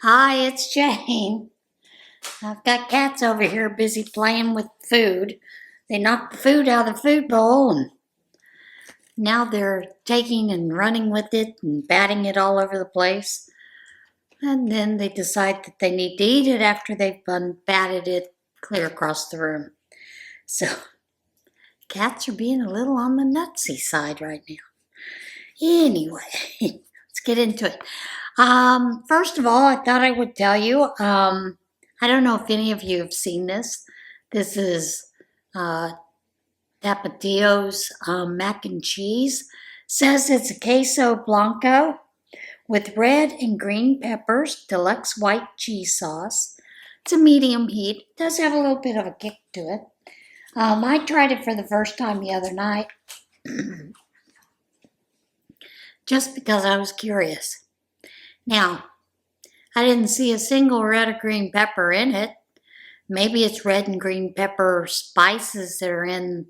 Hi, it's Jane. I've got cats over here busy playing with food. They knocked the food out of the food bowl and now they're taking and running with it and batting it all over the place. And then they decide that they need to eat it after they've batted it clear across the room. So cats are being a little on the nutsy side right now. Anyway, let's get into it. First of all, I thought I would tell you, I don't know if any of you have seen this. This is Tapatio's mac and cheese. Says it's a queso blanco with red and green peppers, deluxe white cheese sauce. It's a medium heat. It does have a little bit of a kick to it. I tried it for the first time the other night just because I was curious. Now, I didn't see a single red or green pepper in it. Maybe it's red and green pepper spices that are in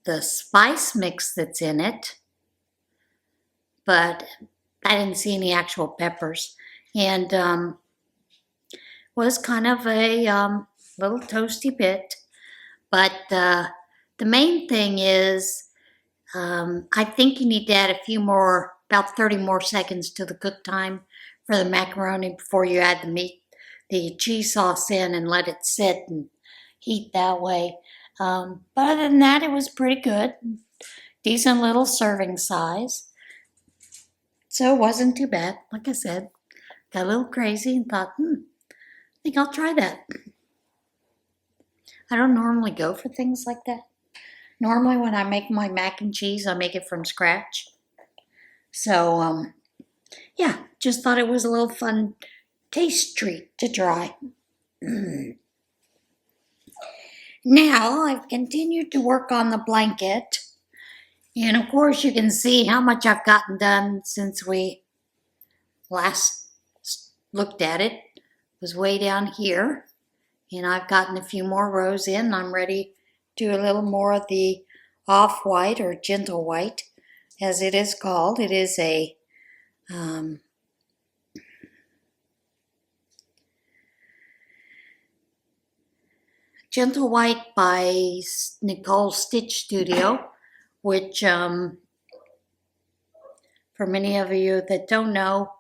the spice mix that's in it. But I didn't see any actual peppers. And was kind of a little toasty bit. But the main thing is I think you need to add a few more, about 30 more seconds to the cook time for the macaroni before you add the cheese sauce in and let it sit and heat that way. But other than that, it was pretty good. Decent little serving size. So it wasn't too bad. Like I said, got a little crazy and thought, I think I'll try that. I don't normally go for things like that. Normally when I make my mac and cheese, I make it from scratch. So, yeah, just thought it was a little fun taste treat to try. Now, I've continued to work on the blanket. And of course, you can see how much I've gotten done since we last looked at it. It was way down here. And I've gotten a few more rows in. I'm ready to do a little more of the off-white or gentle white, as it is called. It is a gentle white by Nicole Stitch Studio, which for many of you that don't know,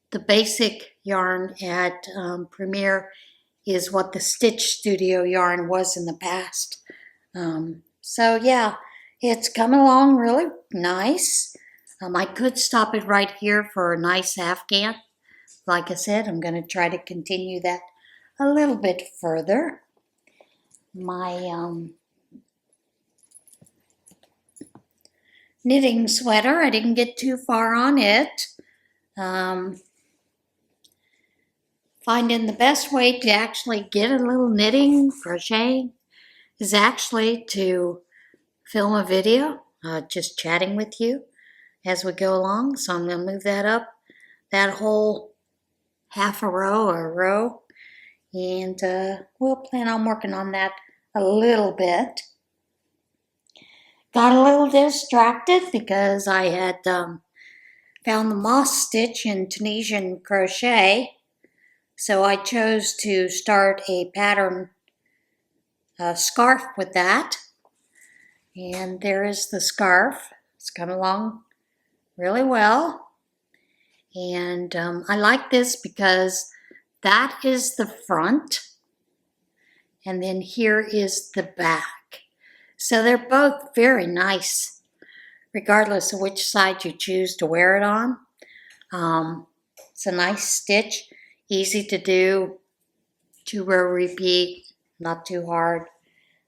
the basic yarn at Premier is what the Stitch Studio yarn was in the past. So yeah, it's coming along really nice. I could stop it right here for a nice Afghan. Like I said, I'm going to try to continue that a little bit further. My knitting sweater, I didn't get too far on it. Finding the best way to actually get a little knitting, crocheting, is actually to film a video, just chatting with you as we go along. So I'm going to move that up, that whole half a row or a row. And we'll plan on working on that a little bit. Got a little distracted because I had found the moss stitch in Tunisian crochet. So I chose to start a pattern scarf with that. And there is the scarf. It's come along really well. And I like this because that is the front. And then here is the back. So they're both very nice, regardless of which side you choose to wear it on. It's a nice stitch, easy to do, 2-row repeat, not too hard.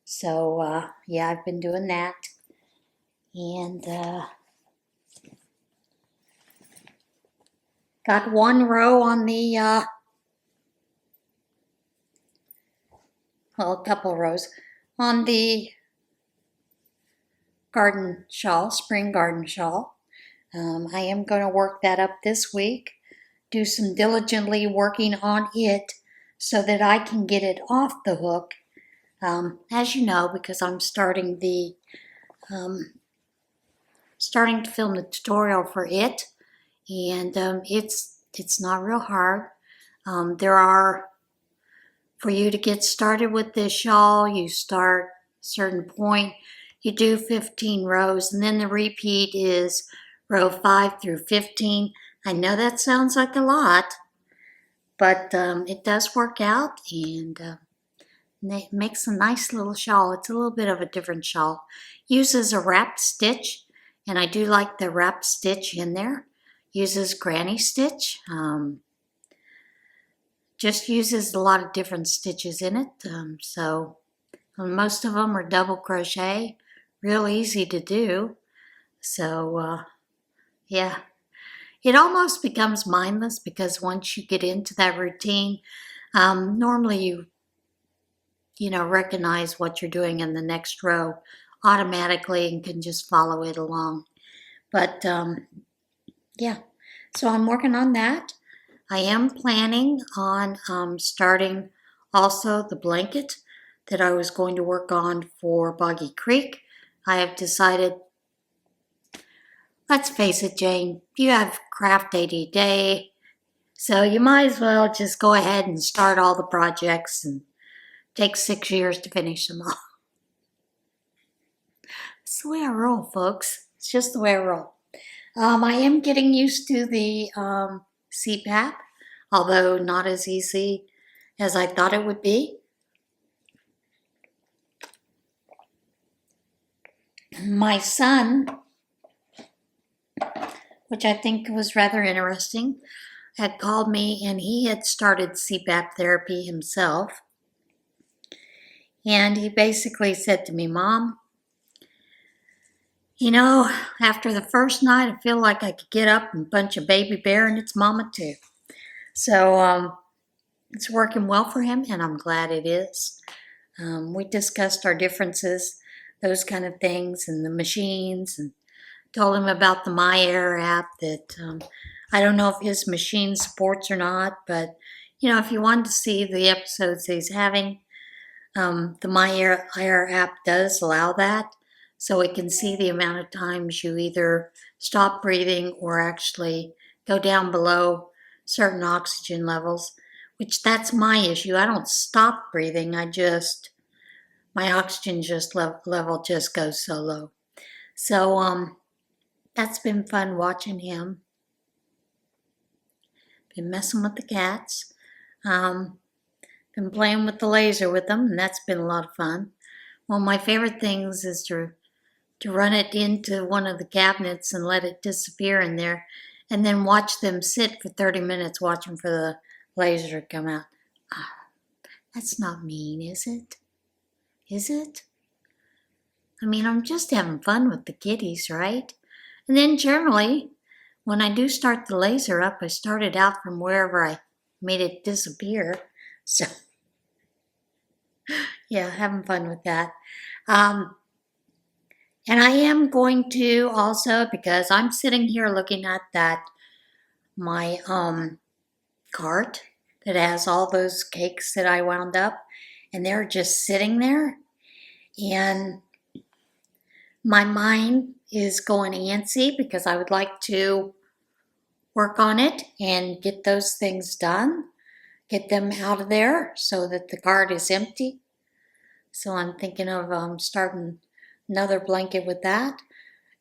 So yeah, I've been doing that. And got one row on the, well, a couple rows on the garden shawl, spring garden shawl. I am going to work that up this week, do some diligently working on it so that I can get it off the hook. As you know, because I'm starting to film the tutorial for it, and it's not real hard. There are, for you to get started with this shawl, you start a certain point, you do 15 rows, and then the repeat is row 5 through 15. I know that sounds like a lot, but it does work out, and it makes a nice little shawl. It's a little bit of a different shawl. Uses a wrap stitch, and I do like the wrap stitch in there. Uses granny stitch. Just uses a lot of different stitches in it. So most of them are double crochet. Real easy to do. So yeah. It almost becomes mindless because once you get into that routine, normally you know, recognize what you're doing in the next row automatically and can just follow it along. But yeah, so I'm working on that. I am planning on starting also the blanket that I was going to work on for Boggy Creek. I have decided, let's face it, Jane, you have craft 80 a day, so you might as well just go ahead and start all the projects and take 6 years to finish them all. It's the way I roll, folks. It's just the way I roll. I am getting used to the CPAP, although not as easy as I thought it would be. My son, which I think was rather interesting, had called me and he had started CPAP therapy himself. And he basically said to me, Mom, you know, after the first night, I feel like I could get up and punch a baby bear and its mama too. So it's working well for him, and I'm glad it is. We discussed our differences, those kind of things, and the machines, and told him about the My Air app that I don't know if his machine supports or not, but, you know, if you wanted to see the episodes he's having, the My Air app does allow that. So it can see the amount of times you either stop breathing or actually go down below certain oxygen levels, which that's my issue. I don't stop breathing. My oxygen level just goes so low. So that's been fun watching him. Been messing with the cats. Been playing with the laser with them, and that's been a lot of fun. One of my favorite things is to run it into one of the cabinets and let it disappear in there, and then watch them sit for 30 minutes watching for the laser to come out. That's not mean, is it? Is it? I mean, I'm just having fun with the kitties, right? And then generally, when I do start the laser up, I start it out from wherever I made it disappear. So, yeah, having fun with that. And I am going to also, because I'm sitting here looking at my cart that has all those cakes that I wound up, and they're just sitting there, and my mind is going antsy because I would like to work on it and get those things done, get them out of there so that the cart is empty. So I'm thinking of starting another blanket with that.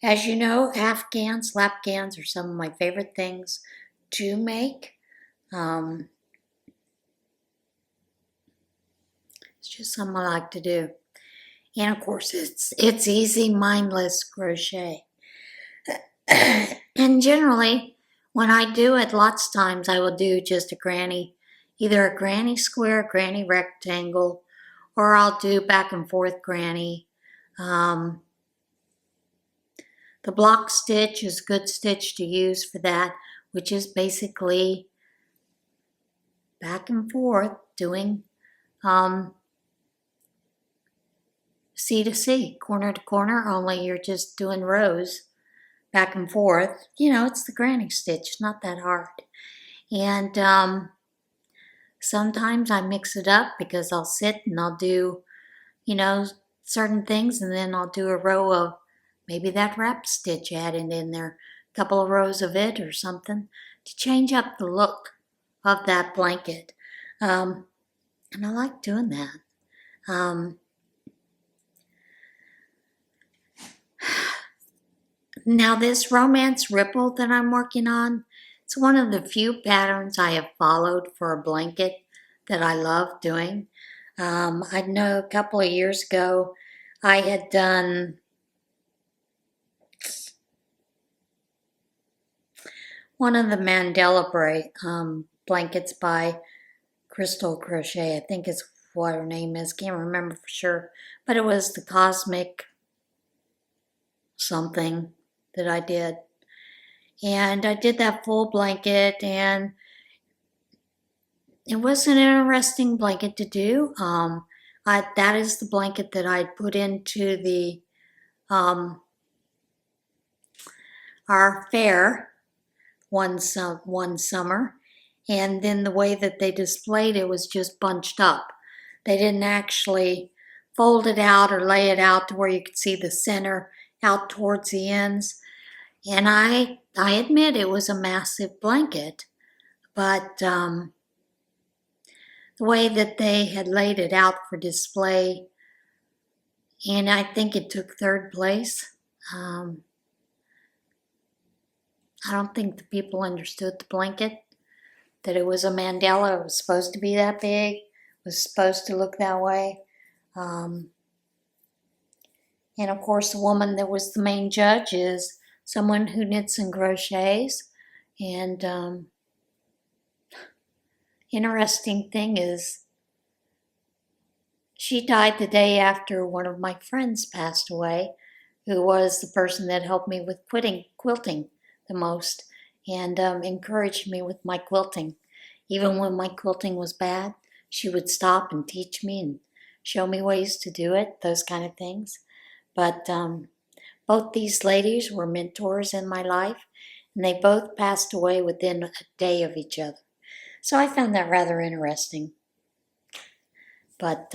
As you know, Afghans, lapgans are some of my favorite things to make. It's just something I like to do. And of course, it's easy, mindless crochet. And generally, when I do it, lots of times I will do just either a granny square, granny rectangle, or I'll do back and forth granny. The block stitch is a good stitch to use for that, which is basically back and forth doing C to C, corner to corner, only you're just doing rows back and forth. You know, it's the granny stitch, not that hard. And sometimes I mix it up because I'll sit and I'll do, you know, certain things, and then I'll do a row of maybe that wrap stitch added in there, a couple of rows of it or something to change up the look of that blanket. And I like doing that. Now this romance ripple that I'm working on, it's one of the few patterns I have followed for a blanket that I love doing. I know a couple of years ago I had done one of the Mandela blankets by Crystal Crochet. I think is what her name is. Can't remember for sure. But it was the cosmic something that I did. And I did that full blanket, and it was an interesting blanket to do. That is the blanket that I put into the our fair one summer, and then the way that they displayed it was just bunched up. They didn't actually fold it out or lay it out to where you could see the center out towards the ends. And I admit it was a massive blanket, but the way that they had laid it out for display, and I think it took third place. I don't think the people understood the blanket, that it was a Mandela. It was supposed to be that big. It was supposed to look that way. And of course, the woman that was the main judge is someone who knits and crochets. And interesting thing is, she died the day after one of my friends passed away, who was the person that helped me with quilting the most, and encouraged me with my quilting. Even when my quilting was bad, she would stop and teach me and show me ways to do it, those kind of things. But both these ladies were mentors in my life, and they both passed away within a day of each other. So I found that rather interesting. But,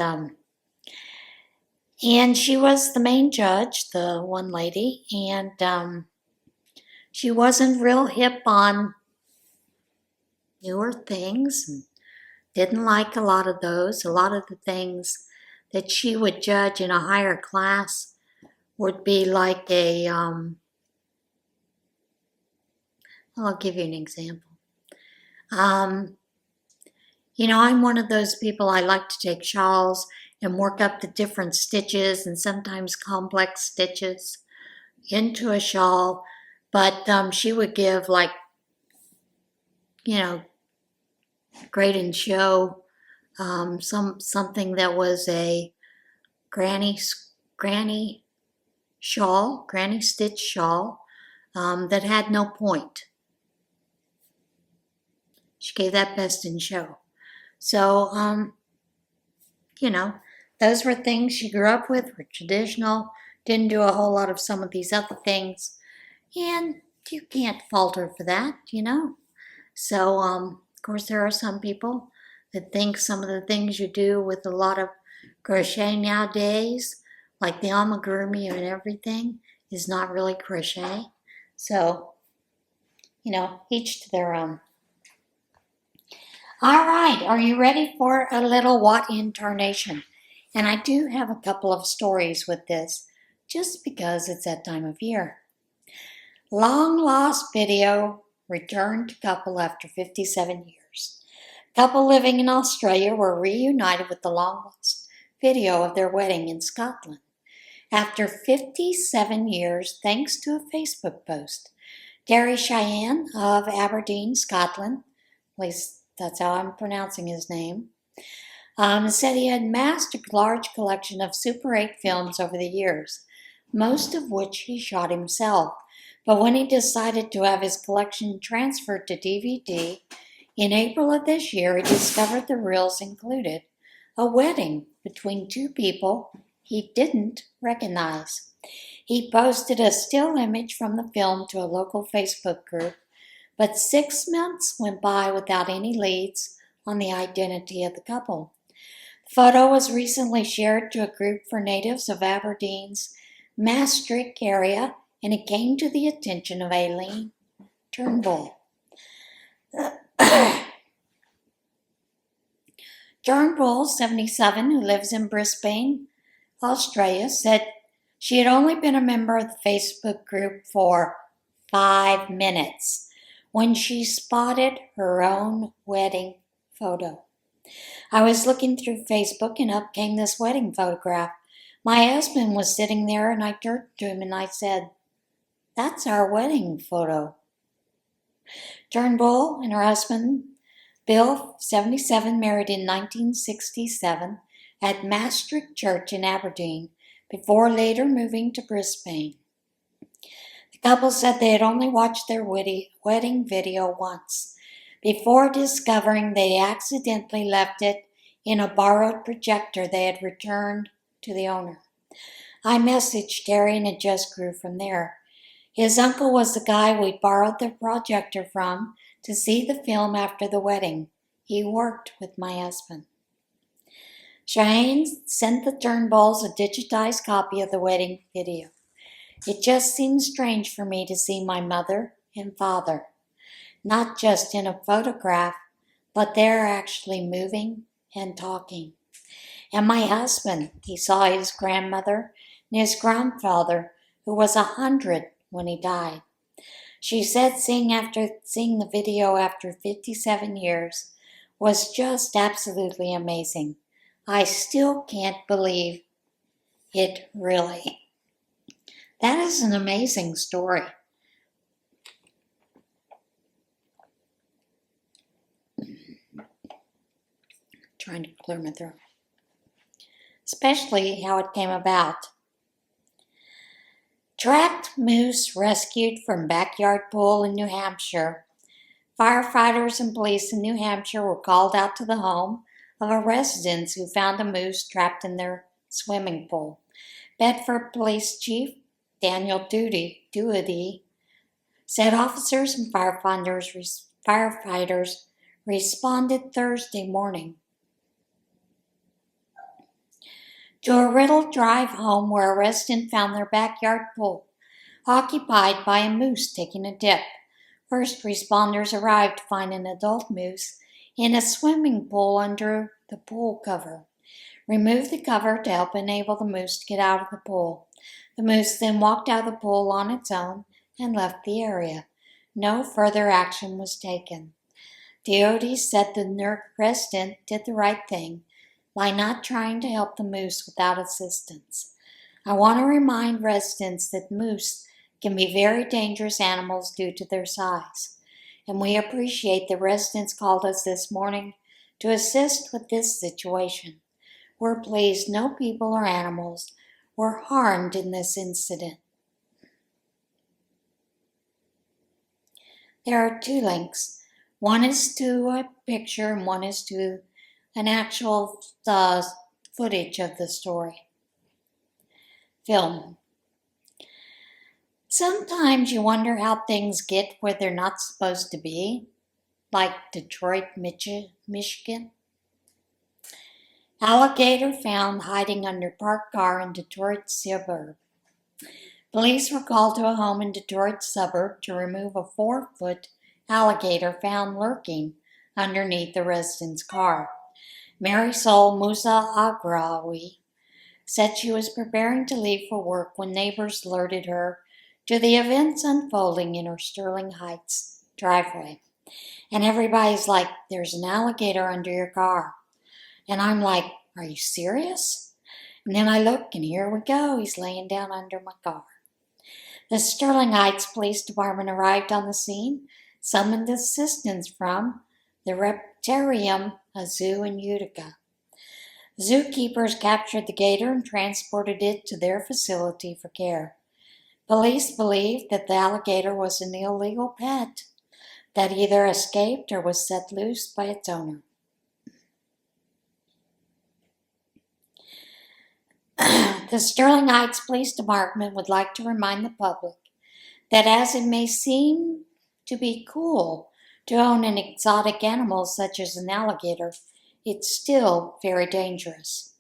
and she was the main judge, the one lady, and she wasn't real hip on newer things and didn't like a lot of those. A lot of the things that she would judge in a higher class would be like I'll give you an example. I'm one of those people, I like to take shawls and work up the different stitches and sometimes complex stitches into a shawl. But she would give grade and show something that was a granny stitch shawl that had no point. She gave that best in show. So, those were things she grew up with, were traditional, didn't do a whole lot of some of these other things. And you can't fault her for that, So, of course, there are some people that think some of the things you do with a lot of crochet nowadays, like the amigurumi and everything, is not really crochet. So, each to their own. All right, are you ready for a little what in Tarnation? And I do have a couple of stories with this, just because it's that time of year. Long lost video returned to couple after 57 years. Couple living in Australia were reunited with the long lost video of their wedding in Scotland. After 57 years, thanks to a Facebook post, Gary Cheyenne of Aberdeen, Scotland, at least that's how I'm pronouncing his name, said he had amassed a large collection of Super 8 films over the years, most of which he shot himself. But when he decided to have his collection transferred to DVD, in April of this year, he discovered the reels included a wedding between two people he didn't recognize. He posted a still image from the film to a local Facebook group, but 6 months went by without any leads on the identity of the couple. The photo was recently shared to a group for natives of Aberdeen's Maastricht area, and it came to the attention of Aileen Turnbull. Turnbull, 77, who lives in Brisbane, Australia, said she had only been a member of the Facebook group for 5 minutes when she spotted her own wedding photo. I was looking through Facebook and up came this wedding photograph. My husband was sitting there and I turned to him and I said, "That's our wedding photo." Turnbull and her husband, Bill, 77, married in 1967 at Maastricht Church in Aberdeen before later moving to Brisbane. The couple said they had only watched their wedding video once before discovering they accidentally left it in a borrowed projector they had returned to the owner. I messaged Terry and it just grew from there. His uncle was the guy we borrowed the projector from to see the film after the wedding. He worked with my husband. Shaheen sent the Turnbulls a digitized copy of the wedding video. It just seems strange for me to see my mother and father, not just in a photograph, but they're actually moving and talking. And my husband, he saw his grandmother and his grandfather, who was 100 when he died. She said seeing the video after 57 years was just absolutely amazing. I still can't believe it, really. That is an amazing story. Trying to clear my throat. Especially how it came about. Trapped moose rescued from backyard pool in New Hampshire. Firefighters and police in New Hampshire were called out to the home of a resident who found a moose trapped in their swimming pool. Bedford Police Chief Daniel Doherty said officers and firefighters responded Thursday morning to a Riddle Drive home where a resident found their backyard pool occupied by a moose taking a dip. First responders arrived to find an adult moose in a swimming pool under the pool cover. Removed the cover to help enable the moose to get out of the pool. The moose then walked out of the pool on its own and left the area. No further action was taken. Doherty said the resident did the right thing by not trying to help the moose without assistance. I want to remind residents that moose can be very dangerous animals due to their size, and we appreciate the residents called us this morning to assist with this situation. We're pleased no people or animals were harmed in this incident. There are 2 links. One is to a picture and one is to an actual footage of the story. Film. Sometimes you wonder how things get where they're not supposed to be, like Detroit, Michigan. Alligator found hiding under parked car in Detroit suburb. Police were called to a home in Detroit suburb to remove a 4-foot alligator found lurking underneath the resident's car. Marisol Musa Agrawi said she was preparing to leave for work when neighbors alerted her to the events unfolding in her Sterling Heights driveway. And everybody's like, "There's an alligator under your car." And I'm like, "Are you serious?" And then I look and here we go. He's laying down under my car. The Sterling Heights Police Department arrived on the scene, summoned assistance from the Reptarium, a zoo in Utica. Zookeepers captured the gator and transported it to their facility for care. Police believe that the alligator was an illegal pet that either escaped or was set loose by its owner. The Sterling Heights Police Department would like to remind the public that as it may seem to be cool to own an exotic animal such as an alligator, it's still very dangerous.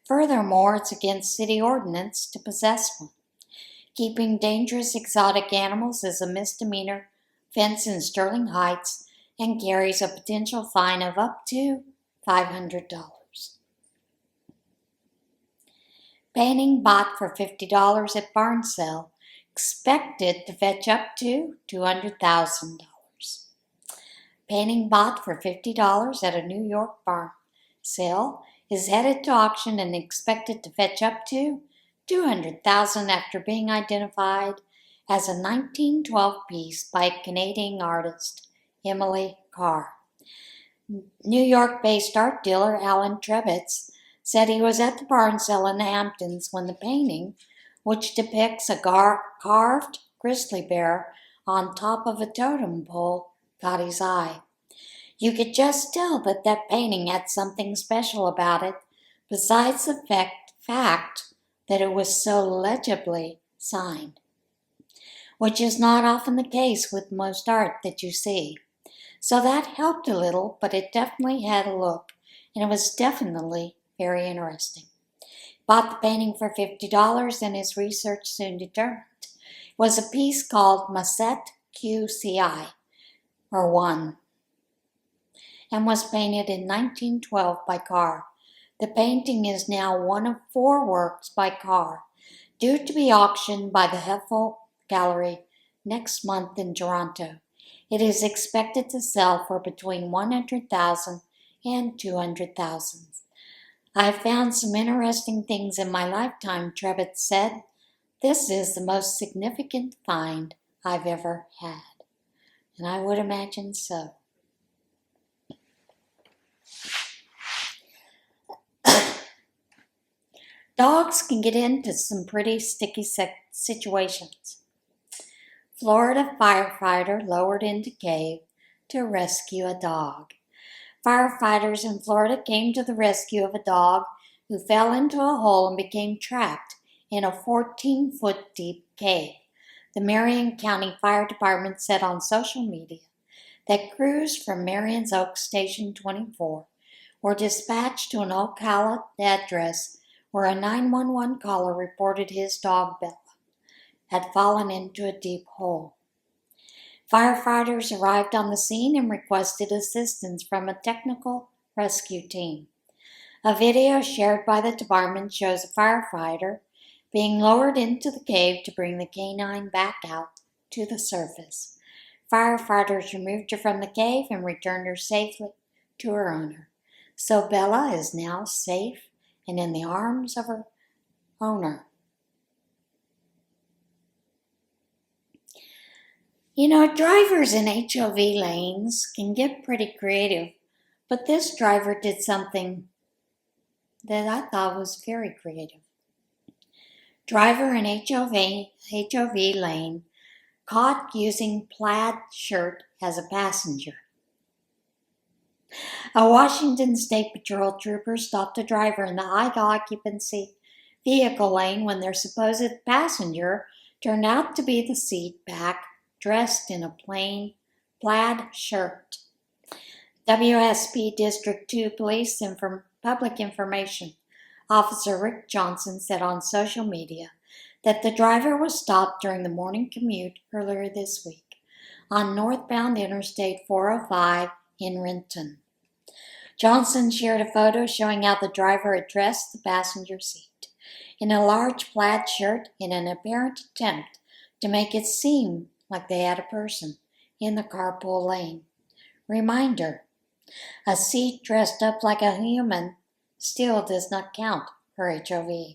Furthermore, it's against city ordinance to possess one. Keeping dangerous exotic animals is a misdemeanor offense in Sterling Heights and carries a potential fine of up to $500. Painting bought for $50 at barn sale, expected to fetch up to $200,000. Painting bought for $50 at a New York barn sale is headed to auction and expected to fetch up to $200,000 after being identified as a 1912 piece by Canadian artist Emily Carr. New York-based art dealer Alan Trebitz said he was at the barn sale in the Hamptons when the painting, which depicts a carved grizzly bear on top of a totem pole, caught his eye. You could just tell that that painting had something special about it, besides the fact that it was so legibly signed, which is not often the case with most art that you see. So that helped a little, but it definitely had a look, and it was definitely very interesting. Bought the painting for $50, and his research soon determined it was a piece called Masset QCI, or 1, and was painted in 1912 by Carr. The painting is now one of 4 works by Carr, due to be auctioned by the Heffel Gallery next month in Toronto. It is expected to sell for between $100,000 and $200,000. I've found some interesting things in my lifetime, Trebitz said. This is the most significant find I've ever had. And I would imagine so. Dogs can get into some pretty sticky situations. Florida firefighter lowered into cave to rescue a dog. Firefighters in Florida came to the rescue of a dog who fell into a hole and became trapped in a 14-foot deep cave. The Marion County Fire Department said on social media that crews from Marion's Oak Station 24 were dispatched to an Ocala address where a 911 caller reported his dog Bella had fallen into a deep hole. Firefighters arrived on the scene and requested assistance from a technical rescue team. A video shared by the department shows a firefighter being lowered into the cave to bring the canine back out to the surface. Firefighters removed her from the cave and returned her safely to her owner. So Bella is now safe and in the arms of her owner. You know, drivers in HOV lanes can get pretty creative, but this driver did something that I thought was very creative. Driver in HOV lane caught using plaid shirt as a passenger. A Washington State Patrol trooper stopped a driver in the high occupancy vehicle lane when their supposed passenger turned out to be the seat back, dressed in a plain plaid shirt. WSP District 2 Police and Public Information Officer Rick Johnson said on social media that the driver was stopped during the morning commute earlier this week on northbound Interstate 405 in Renton. Johnson shared a photo showing how the driver addressed the passenger seat in a large plaid shirt in an apparent attempt to make it seem like they had a person in the carpool lane. Reminder, a seat dressed up like a human still does not count for HOV.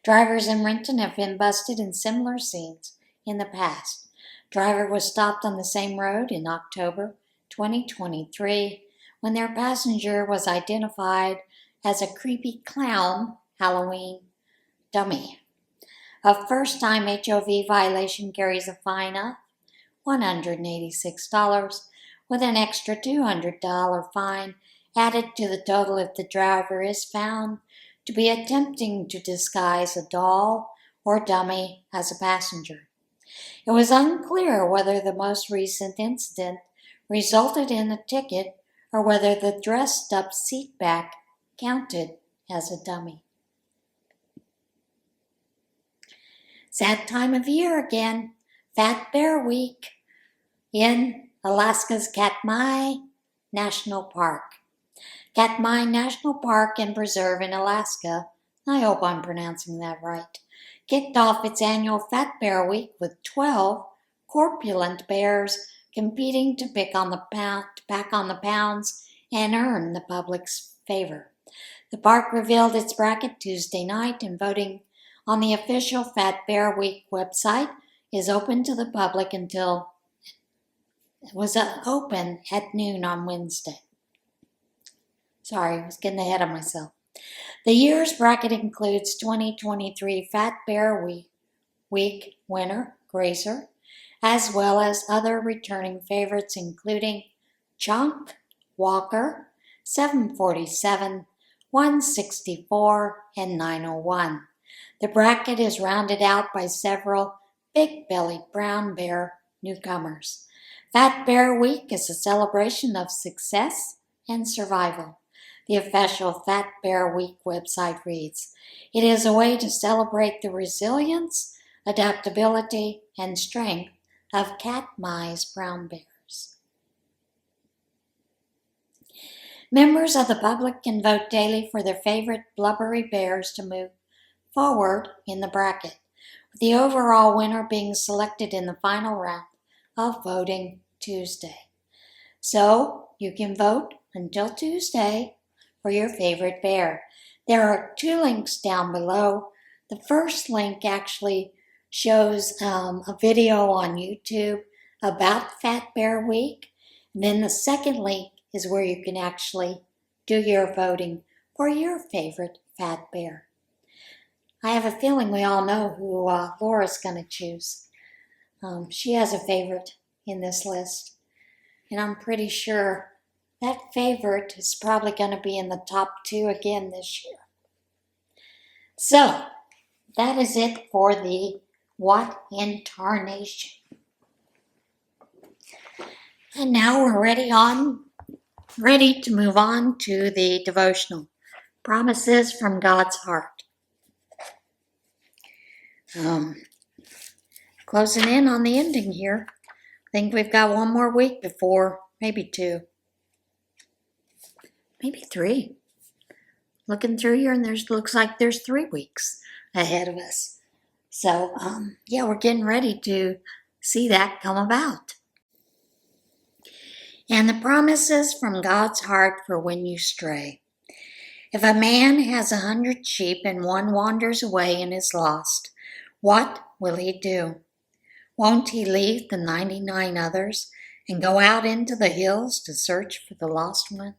Drivers in Renton have been busted in similar scenes in the past. Driver was stopped on the same road in October 2023 when their passenger was identified as a creepy clown Halloween dummy. A first-time HOV violation carries a fine of $186 with an extra $200 fine added to the total if the driver is found to be attempting to disguise a doll or dummy as a passenger. It was unclear whether the most recent incident resulted in a ticket or whether the dressed-up seatback counted as a dummy. Sad time of year again, Fat Bear Week in Alaska's Katmai National Park. Katmai National Park and Preserve in Alaska, I hope I'm pronouncing that right, kicked off its annual Fat Bear Week with 12 corpulent bears competing to pack on the pounds and earn the public's favor. The park revealed its bracket Tuesday night, and voting on the official Fat Bear Week website is open to the public until it was open at noon on Wednesday. Sorry, I was getting ahead of myself. The year's bracket includes 2023 Fat Bear Week winner, Grazer, as well as other returning favorites including Chunk, Walker, 747, 164, and 901. The bracket is rounded out by several big-bellied brown bear newcomers. Fat Bear Week is a celebration of success and survival. The official Fat Bear Week website reads, "It is a way to celebrate the resilience, adaptability, and strength of Katmai's brown bears." Members of the public can vote daily for their favorite blubbery bears to move forward in the bracket, with the overall winner being selected in the final round of voting Tuesday. So you can vote until Tuesday for your favorite bear. There are 2 links down below. The first link actually shows a video on YouTube about Fat Bear Week. And then the second link is where you can actually do your voting for your favorite fat bear. I have a feeling we all know who Laura's going to choose. She has a favorite in this list, and I'm pretty sure that favorite is probably going to be in the top 2 again this year. So, that is it for the What in Tarnation. And now we're ready to move on to the devotional. Promises from God's Heart. Closing in on the ending here. I think we've got 1 more week before, maybe 2. Maybe 3. Looking through here, and looks like there's 3 weeks ahead of us. So, we're getting ready to see that come about. And the promises from God's heart for when you stray. If a man has 100 sheep and one wanders away and is lost, what will he do? Won't he leave the 99 others and go out into the hills to search for the lost one?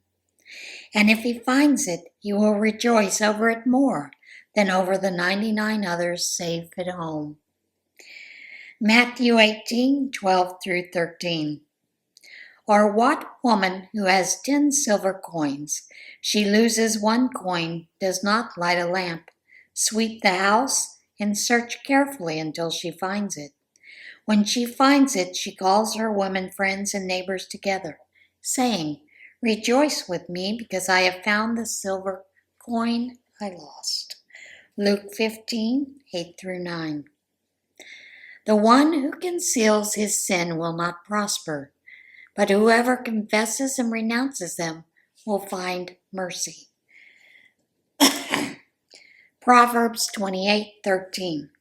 And if he finds it, he will rejoice over it more than over the 99 others safe at home. Matthew 18:12 through 13. Or what woman who has 10 silver coins, she loses 1 coin, does not light a lamp, sweep the house, and search carefully until she finds it? When she finds it, she calls her women friends and neighbors together, saying, "Rejoice with me because I have found the silver coin I lost." Luke 15:8 through 9. The one who conceals his sin will not prosper, but whoever confesses and renounces them will find mercy. Proverbs 28:13.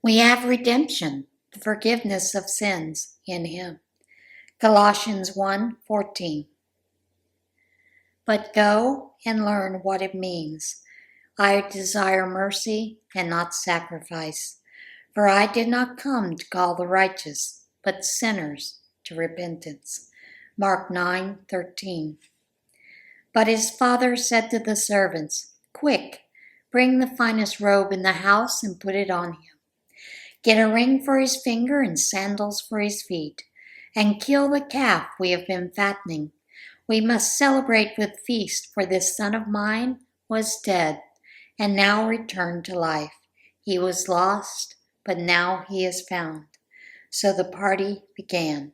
We have redemption, the forgiveness of sins in him. Colossians 1:14. But go and learn what it means. I desire mercy and not sacrifice, for I did not come to call the righteous, but sinners to repentance. Mark 9:13. But his father said to the servants, "Quick, bring the finest robe in the house and put it on him. Get a ring for his finger and sandals for his feet, and kill the calf we have been fattening. We must celebrate with feast, for this son of mine was dead and now returned to life. He was lost, but now he is found." So the party began.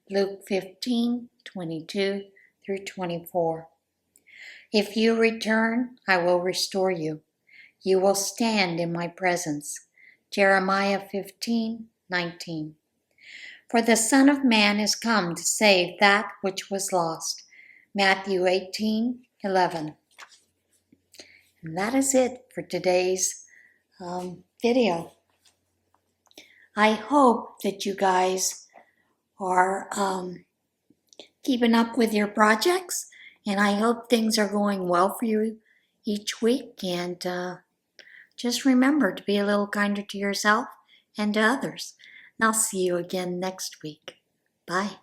Luke 15:22 through 24. If you return, I will restore you. You will stand in my presence. Jeremiah 15:19. For the Son of Man is come to save that which was lost. Matthew 18:11. And that is it for today's video. I hope that you guys are keeping up with your projects, and I hope things are going well for you each week. And just remember to be a little kinder to yourself and to others. And I'll see you again next week. Bye.